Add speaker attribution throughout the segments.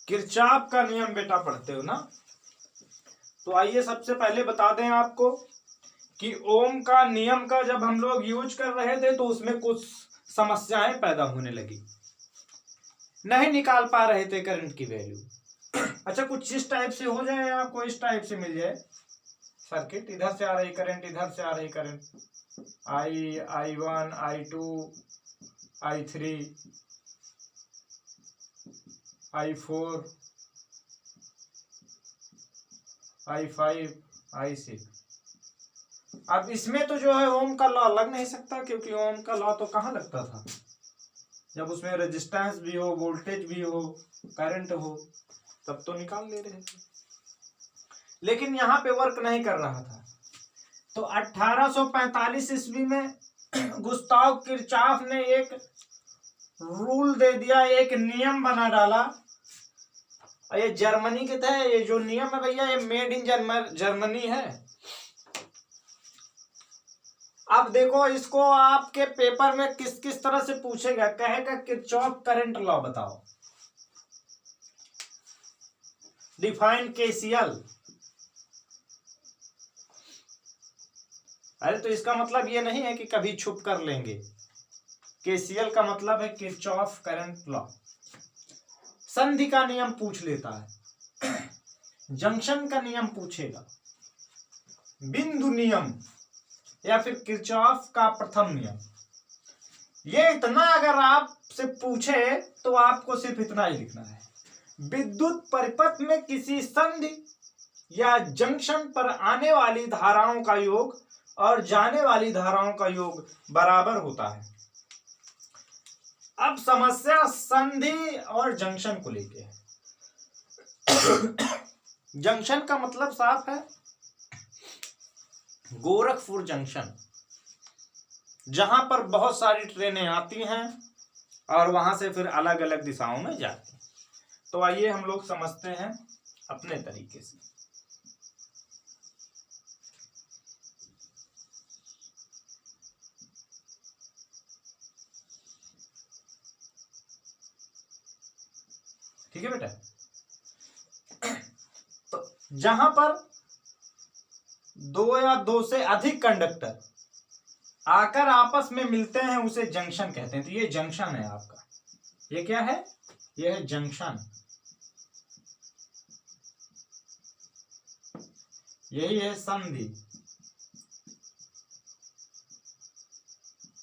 Speaker 1: Kirchhoff का नियम बेटा पढ़ते हो ना, तो आइए सबसे पहले बता दें आपको कि ओम का नियम का जब हम लोग यूज कर रहे थे तो उसमें कुछ समस्याएं पैदा होने लगी, नहीं निकाल पा रहे थे करंट की वैल्यू। अच्छा, कुछ इस टाइप से हो जाए, आपको इस टाइप से मिल जाए सर्किट, इधर से आ रही करंट, इधर से आ रही current, I1 I2 I3 I4 I5 I6। अब इसमें तो जो है ओम का लॉ लग नहीं सकता, क्योंकि ओम का लॉ तो कहाँ लगता था, जब उसमें रेजिस्टेंस भी हो, वोल्टेज भी हो, करंट हो, तब तो निकाल ले रहे थे। लेकिन यहाँ पे वर्क नहीं कर रहा था। तो 1845 ईस्वी में गुस्ताव किरचॉफ ने एक रूल दे दिया, एक नियम बना डाला। ये जर्मनी के थे, ये जो नियम है भैया ये मेड इन जर्मनी है। अब देखो इसको आपके पेपर में किस किस तरह से पूछेगा, कहेगा किरचॉफ करंट लॉ बताओ, डिफाइन केसीएल। अरे तो इसका मतलब ये नहीं है कि कभी छुप कर लेंगे। केसीएल का मतलब है किरचॉफ करंट लॉ। संधि का नियम पूछ लेता है, जंक्शन का नियम पूछेगा, बिंदु नियम, या फिर किरचॉफ का प्रथम नियम। ये इतना अगर आपसे पूछे तो आपको सिर्फ इतना ही लिखना है, विद्युत परिपथ में किसी संधि या जंक्शन पर आने वाली धाराओं का योग और जाने वाली धाराओं का योग बराबर होता है। अब समस्या संधि और जंक्शन को लेके है। जंक्शन का मतलब साफ है, गोरखपुर जंक्शन, जहां पर बहुत सारी ट्रेनें आती हैं और वहां से फिर अलग अलग दिशाओं में जाती हैं। तो आइए हम लोग समझते हैं अपने तरीके से। ठीक है बेटा, तो जहां पर दो या दो से अधिक कंडक्टर आकर आपस में मिलते हैं उसे जंक्शन कहते हैं। तो ये जंक्शन है आपका, ये क्या है, ये है जंक्शन। यही है संधि,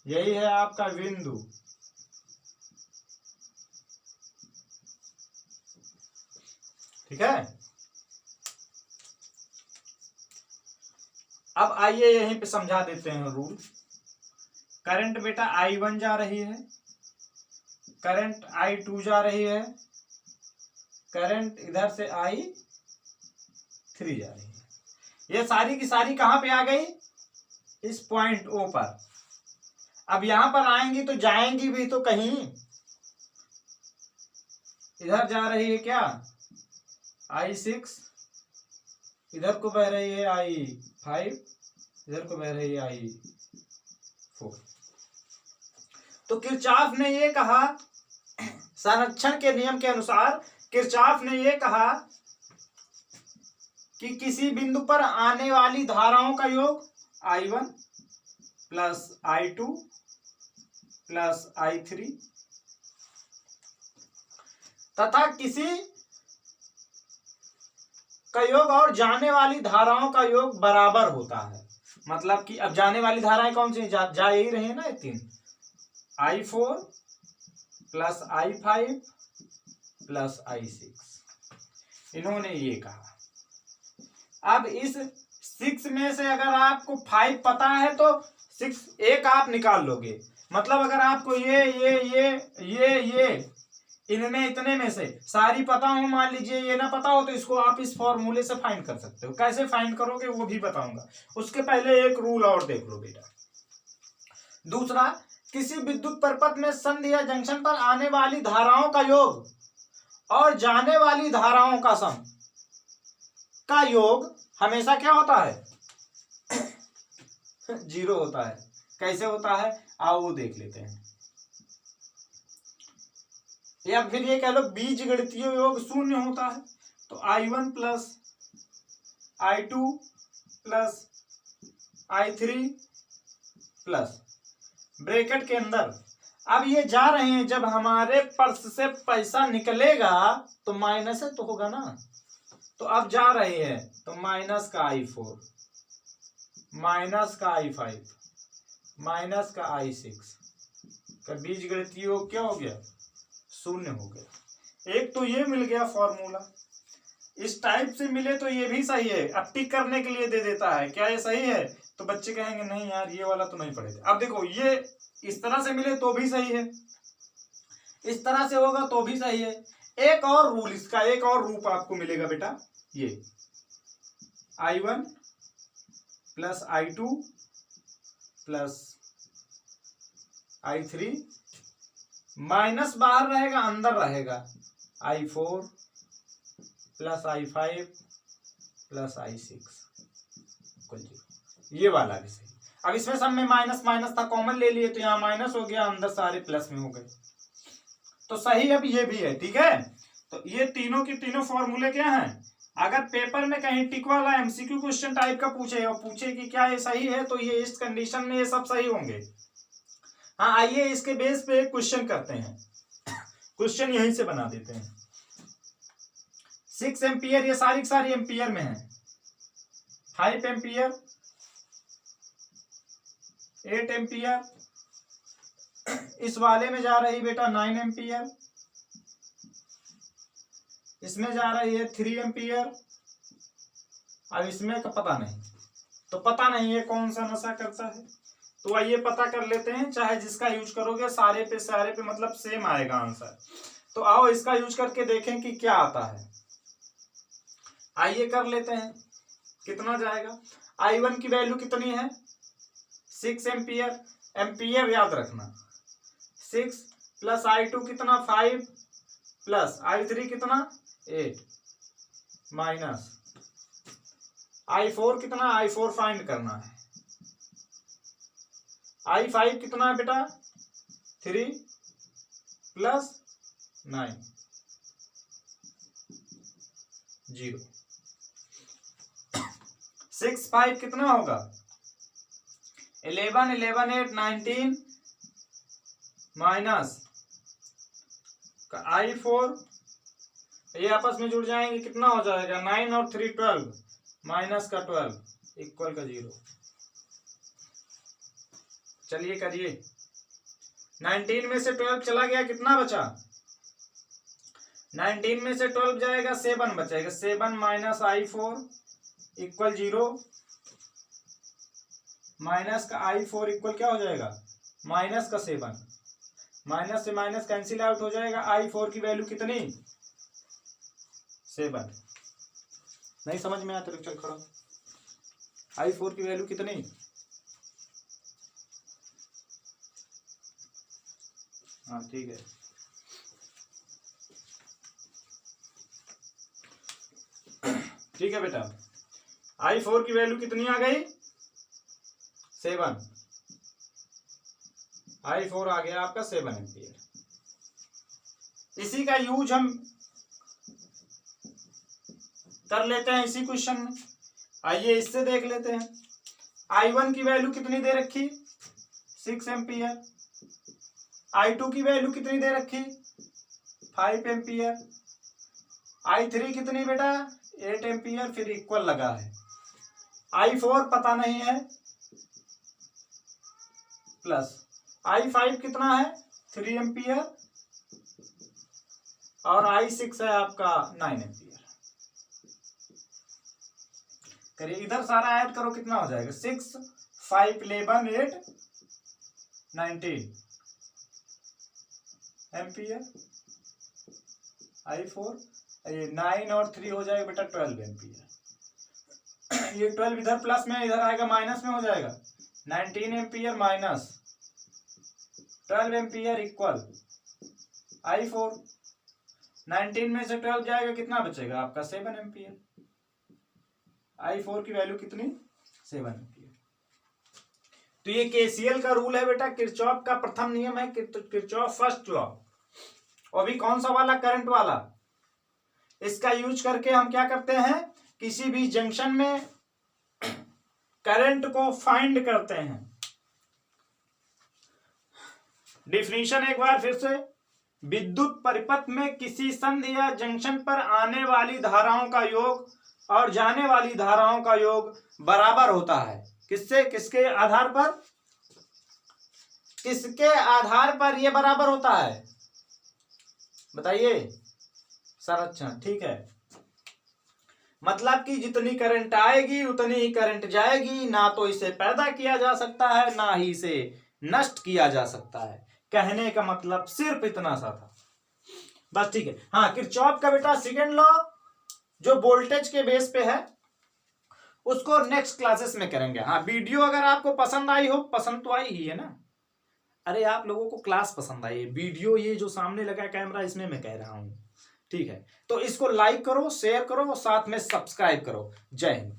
Speaker 1: यही है आपका बिंदु, ठीक है। अब आइए यहीं पे समझा देते हैं रूल। करंट बेटा I1 जा रही है, करंट I2 जा रही है, करंट इधर से I3 जा रही है। ये सारी की सारी कहां पे आ गई, इस पॉइंट O पर। अब यहां पर आएंगी तो जाएंगी भी तो कहीं, इधर जा रही है क्या I6, इधर को बह रही है I5, इधर को बह रही है I4। तो किरचॉफ ने ये कहा, संरक्षण के नियम के अनुसार किरचॉफ ने ये कहा कि किसी बिंदु पर आने वाली धाराओं का योग I1 plus I2 plus I3 तथा किसी का योग और जाने वाली धाराओं का योग बराबर होता है। मतलब कि अब जाने वाली धाराएं कौन सी जा ही रही है ना, ये तीन, I4 plus I5 plus I6, इन्होंने ये कहा। अब इस 6 में से अगर आपको 5 पता है तो 6 एक आप निकाल लोगे। मतलब अगर आपको ये इनमें इतने में से सारी पता हो, मान लीजिए ये ना पता हो, तो इसको आप इस फॉर्मूले से फाइंड कर सकते हो। कैसे फाइंड करोगे वो भी बताऊंगा, उसके पहले एक रूल और देख लो बेटा। दूसरा, किसी विद्युत परिपथ में संधि या जंक्शन पर आने वाली धाराओं का योग और जाने वाली धाराओं का सम का योग हमेशा क्या होता है, 0 होता है। कैसे होता है आओ वो देख लेते हैं। या फिर ये कह लो बीजगणितीय योग शून्य होता है। तो I1 plus I2 plus I3 plus bracket के अंदर, अब ये जा रहे हैं, जब हमारे पर्स से पैसा निकलेगा तो माइनस है तो होगा ना, तो अब जा रहे हैं तो माइनस का I4, माइनस का I5, माइनस का I6 का बीजगणितीय योग क्या हो गया, शून्य हो गया। एक तो ये मिल गया फॉर्मूला, इस टाइप से मिले तो ये भी सही है। अब टिक करने के लिए दे देता है, क्या ये सही है, तो बच्चे कहेंगे नहीं यार ये वाला तो नहीं पढ़े थे। अब देखो ये इस तरह से मिले तो भी सही है, इस तरह से होगा तो भी सही है। एक और रूल, इसका एक और रूप आपको मिलेगा बेटा, ये I1 plus I2 plus I3, minus बाहर रहेगा अंदर रहेगा I4 plus I5 plus I6, ये वाला भी सही। अब इसमें सब में माइनस माइनस था, कॉमन ले लिए तो यहाँ माइनस हो गया, अंदर सारे प्लस में हो गए, तो सही अब ये भी है। ठीक है, तो ये तीनों की तीनों फॉर्मूले क्या हैं। अगर पेपर में कहीं टिक वाला एमसीक्यू क्वेश्चन टाइप का पूछे और पूछे कि क्या ये सही है, तो ये इस कंडीशन में ये सब सही होंगे। हाँ आइए इसके बेस पे एक क्वेश्चन करते हैं, क्वेश्चन यहीं से बना देते हैं। 6 एम्पियर, ये सारी सारी एम्पियर में है, 5 एम्पियर, 8 एम्पियर, इस वाले में जा रही बेटा 9 एम्पियर, इसमें जा रही है 3 एम्पियर, अब इसमें का पता नहीं, तो पता नहीं है कौन सा नशा करता है, तो आइए पता कर लेते हैं। चाहे जिसका यूज करोगे सारे पे मतलब सेम आएगा आंसर। तो आओ इसका यूज करके देखें कि क्या आता है। आइए कर लेते हैं, कितना जाएगा। I1 की वैल्यू कितनी है, 6 एम्पियर, एम्पियर याद रखना, 6 प्लस I2 कितना 5 प्लस I3 कितना 8 माइनस I4 कितना, I4 फाइंड करना है, I5 कितना है बेटा 3 प्लस 9 0, 6 5 कितना होगा 11 11 8 19 माइनस I4, ये आपस में जुड़ जाएंगे, कितना हो जाएगा 9 और 3 12 माइनस का 12 इक्वल का 0। चलिए करिए, 19 में से 12 चला गया, कितना बचा 19 में से 12 जाएगा 7 बचेगा, 7 माइनस I4 इक्वल 0, माइनस का I4 इक्वल क्या हो जाएगा माइनस का 7, माइनस से माइनस कैंसिल आउट हो जाएगा। I4 की वैल्यू कितनी 7, नहीं समझ में आता तो चल खड़ा, I4 की वैल्यू कितनी, हाँ ठीक है, ठीक है बेटा, I4 की वैल्यू कितनी आ गई 7, I4 आ गया आपका 7 एम्पियर। इसी का यूज हम कर लेते हैं इसी क्वेश्चन में। आइए इससे देख लेते हैं, I1 की वैल्यू कितनी दे रखी 6 एम्पियर, I2 की वैल्यू कितनी दे रखी 5 एम्पियर, I3 कितनी बेटा 8 एम्पियर, फिर इक्वल लगा है। I4 पता नहीं है, प्लस I5 कितना है 3 एम्पियर, और I6 है आपका 9 एम्पियर। करिए इधर सारा ऐड करो, कितना हो जाएगा 6 5 11 8 19 एम्पियर, I4 ये 9 और 3 हो जाएगा बेटा 12 एम्पियर। ये 12 इधर प्लस में, इधर आएगा माइनस में हो जाएगा 19 ampere minus 12 ampere equal I4, 19 में से 12 जाएगा, कितना बचेगा आपका 7 एम्पियर। I4 की वैल्यू कितनी 7 एम्पियर। तो ये KCL का रूल है बेटा, किरचॉफ का प्रथम नियम है, किरचॉफ फर्स्ट लॉ, और भी कौन सा वाला, करंट वाला। इसका यूज करके हम क्या करते हैं, किसी भी जंक्शन में करंट को फाइंड करते हैं। डिफिनीशन एक बार फिर से, विद्युत परिपथ में किसी संधि या जंक्शन पर आने वाली धाराओं का योग और जाने वाली धाराओं का योग बराबर होता है। किससे, किसके आधार पर, किसके आधार पर यह बराबर होता है, बताइए सर। अच्छा ठीक है, मतलब कि जितनी करंट आएगी उतनी ही करंट जाएगी, ना तो इसे पैदा किया जा सकता है ना ही इसे नष्ट किया जा सकता है। कहने का मतलब सिर्फ इतना सा था, बस ठीक है। हाँ, किरचॉफ का बेटा सेकेंड लॉ जो वोल्टेज के बेस पे है उसको नेक्स्ट क्लासेस में करेंगे। हाँ, वीडियो अगर आपको पसंद आई हो, पसंद तो आई ही है ना, अरे आप लोगों को क्लास पसंद आई है, वीडियो ये जो सामने लगा कैमरा इसमें मैं कह रहा हूं, ठीक है। तो इसको लाइक करो, शेयर करो और साथ में सब्सक्राइब करो। जय हिंद।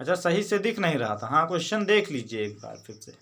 Speaker 1: अच्छा, सही से दिख नहीं रहा था। हाँ, क्वेश्चन देख लीजिए एक बार फिर से।